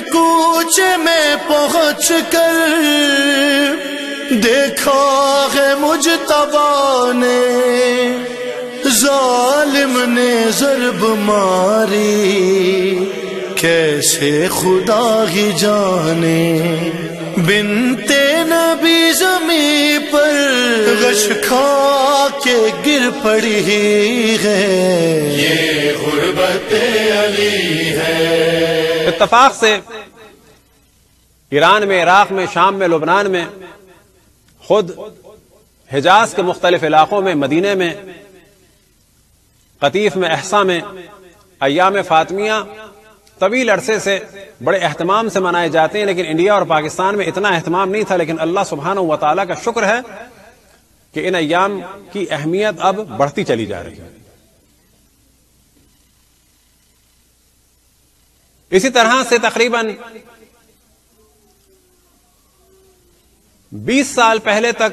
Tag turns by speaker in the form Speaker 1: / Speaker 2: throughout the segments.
Speaker 1: کوچے میں پہنچ کر دیکھا ہے مجتبیٰ نے، ظالم نے ضرب ماری کیسے خدا ہی جانے، بنت نبی زمین پر غش کھا کے گر پڑی ہے، یہ غربت علی ہے۔
Speaker 2: اتفاق سے ایران میں، عراق میں، شام میں، لبنان میں، خود حجاز کے مختلف علاقوں میں، مدینے میں، قطیف میں، احسا میں ایام فاطمیہ طویل عرصے سے بڑے اہتمام سے منائے جاتے ہیں، لیکن انڈیا اور پاکستان میں اتنا اہتمام نہیں تھا۔ لیکن اللہ سبحانہ و تعالیٰ کا شکر ہے کہ ان ایام کی اہمیت اب بڑھتی چلی جا رہی ہے۔ اسی طرح سے تقریباً 20 سال پہلے تک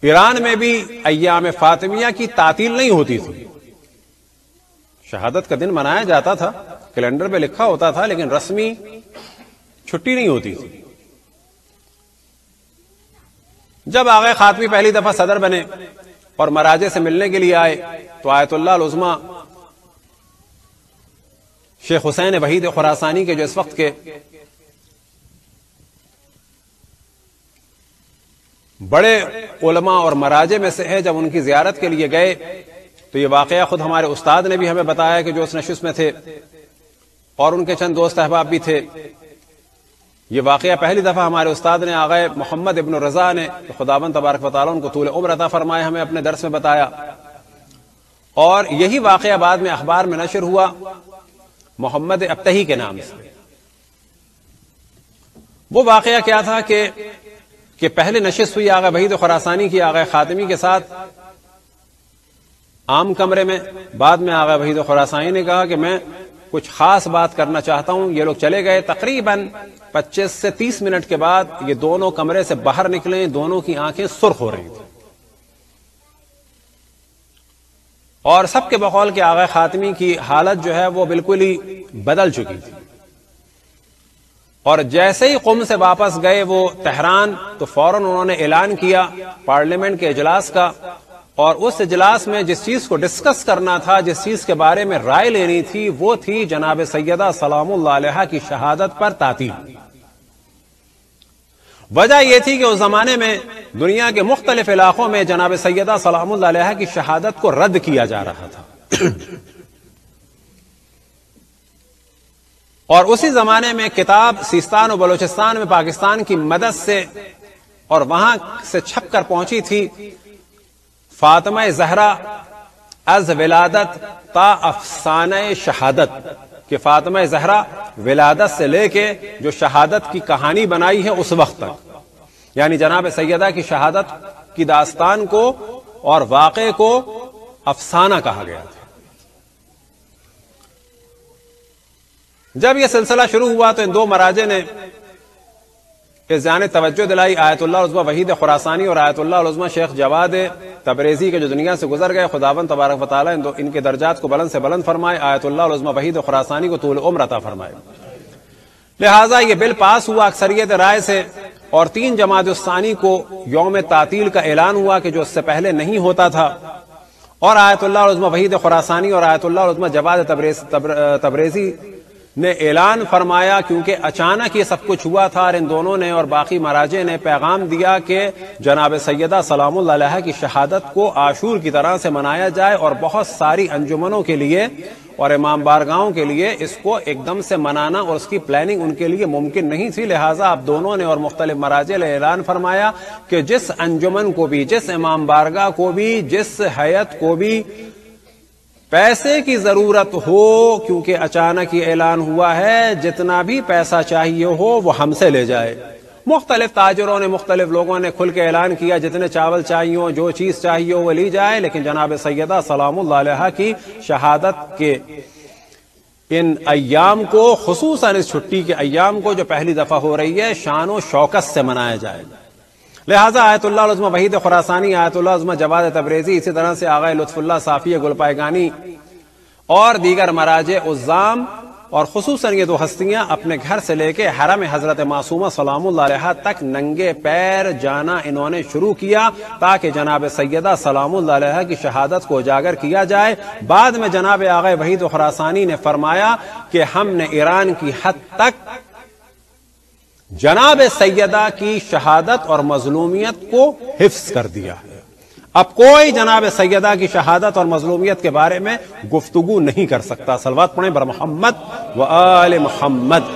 Speaker 2: ایران میں بھی ایام فاطمیہ کی تعطیل نہیں ہوتی تھی۔ شہادت کا دن منایا جاتا تھا، کیلنڈر پہ لکھا ہوتا تھا، لیکن رسمی چھٹی نہیں ہوتی تھی۔ جب آغا خاتمی پہلی دفعہ صدر بنے اور مراجع سے ملنے کے لیے آئے تو آیت اللہ العظمی شیخ حسین وحید خراسانی کے جو اس وقت کے بڑے علماء اور مراجع میں سے ہے، جب ان کی زیارت کے لیے گئے تو یہ واقعہ خود ہمارے استاد نے بھی ہمیں بتایا کہ جو اس نشست میں تھے اور ان کے چند دوست احباب بھی تھے۔ یہ واقعہ پہلی دفعہ ہمارے استاد نے آغا محمد ابن رضا نے، خداوند تبارک و تعالیٰ ان کو طول عمر عطا فرمائے، ہمیں اپنے درس میں بتایا، اور یہی واقعہ بعد میں اخبار میں نشر ہوا محمد ابتہی کے نام سے۔ وہ واقعہ کیا تھا کہ پہلے نشست ہوئی آغا وحید خراسانی کی آغا خاتمی کے ساتھ عام کمرے میں، بعد میں آغا وحید خراسانی نے کہا کہ میں کچھ خاص بات کرنا چاہتا ہوں۔ یہ لوگ چلے گئے، تقریباً 25 سے 30 منٹ کے بعد یہ دونوں کمرے سے باہر نکلے، دونوں کی آنکھیں سرخ ہو رہی تھیں، اور سب کے بقول کہ آغا خاتمی کی حالت جو ہے وہ بالکل ہی بدل چکی تھی۔ اور جیسے ہی قم سے واپس گئے وہ تہران، تو فوراً انہوں نے اعلان کیا پارلیمنٹ کے اجلاس کا، اور اس اجلاس میں جس چیز کو ڈسکس کرنا تھا، جس چیز کے بارے میں رائے لینی تھی، وہ تھی جناب سیدہ سلام اللہ علیہا کی شہادت پر تعطیل۔ وجہ یہ تھی کہ اس زمانے میں دنیا کے مختلف علاقوں میں جناب سیدہ سلام اللہ علیہا کی شہادت کو رد کیا جا رہا تھا، اور اسی زمانے میں کتاب سیستان و بلوچستان میں پاکستان کی مدد سے اور وہاں سے چھپ کر پہنچی تھی، فاطمہ زہرا از ولادت تا افسانہ شہادت، کہ فاطمہ زہرا ولادت سے لے کے جو شہادت کی کہانی بنائی ہے اس وقت تک، یعنی جناب سیدہ کی شہادت کی داستان کو اور واقعے کو افسانہ کہا گیا تھا۔ جب یہ سلسلہ شروع ہوا تو ان دو مراجع نے اس جانب توجہ دلائی، آیت اللہ العظمی وحید خراسانی اور آیت اللہ العظمی شیخ جواد تبریزی کے جو دنیا سے گزر گئے، خداوند تبارک و تعالیٰ ان کے درجات کو بلند سے بلند فرمائے، آیت اللہ العظمی وحید خراسانی کو طول عمر عطا فرمائے۔ لہٰذا یہ بل پاس ہوا اکثریت رائے سے، اور 3 جمادی الثانی کو یوم تعطیل کا اعلان ہوا کہ جو اس سے پہلے نہیں ہوتا تھا، اور آیت اللہ العظمی وحید خراسانی اور آیت اللہ العظمی جواد تبریزی نے اعلان فرمایا، کیونکہ اچانک یہ سب کچھ ہوا تھا، اور ان دونوں نے اور باقی مراجع نے پیغام دیا کہ جناب سیدہ سلام اللہ علیہا کی شہادت کو عاشور کی طرح سے منایا جائے، اور بہت ساری انجمنوں کے لیے اور امام بارگاہوں کے لیے اس کو ایک دم سے منانا اور اس کی پلاننگ ان کے لیے ممکن نہیں تھی۔ لہٰذا اب دونوں نے اور مختلف مراجع نے اعلان فرمایا کہ جس انجمن کو بھی، جس امام بارگاہ کو بھی، جس ہیئت کو بھی پیسے کی ضرورت ہو، کیونکہ اچانک یہ اعلان ہوا ہے، جتنا بھی پیسہ چاہیے ہو وہ ہم سے لے جائے۔ مختلف تاجروں نے، مختلف لوگوں نے کھل کے اعلان کیا جتنے چاول چاہیے ہو، جو چیز چاہیے ہو وہ لی جائے، لیکن جناب سیدہ سلام اللہ علیہا کی شہادت کے ان ایام کو، خصوصاً اس چھٹی کے ایام کو جو پہلی دفعہ ہو رہی ہے، شان و شوکت سے منایا جائے۔ لہٰذا آیت اللہ العظمی وحید خراسانی، آیت اللہ العظمی جواد تبریزی، اسی طرح سے آغا لطف اللہ صافی گل پائگانی اور دیگر مراجع عظام اور خصوصاً یہ دو ہستیاں اپنے گھر سے لے کے حرم حضرت معصومہ سلام اللہ علیہا تک ننگے پیر جانا انہوں نے شروع کیا تاکہ جناب سیدہ سلام اللہ علیہا کی شہادت کو اجاگر کیا جائے۔ بعد میں جناب آغا وحید خراسانی نے فرمایا کہ ہم نے ایران کی حد تک جناب سیدہ کی شہادت اور مظلومیت کو حفظ کر دیا ہے، اب کوئی جناب سیدہ کی شہادت اور مظلومیت کے بارے میں گفتگو نہیں کر سکتا۔ صلوات پڑھیں بر محمد و آل محمد۔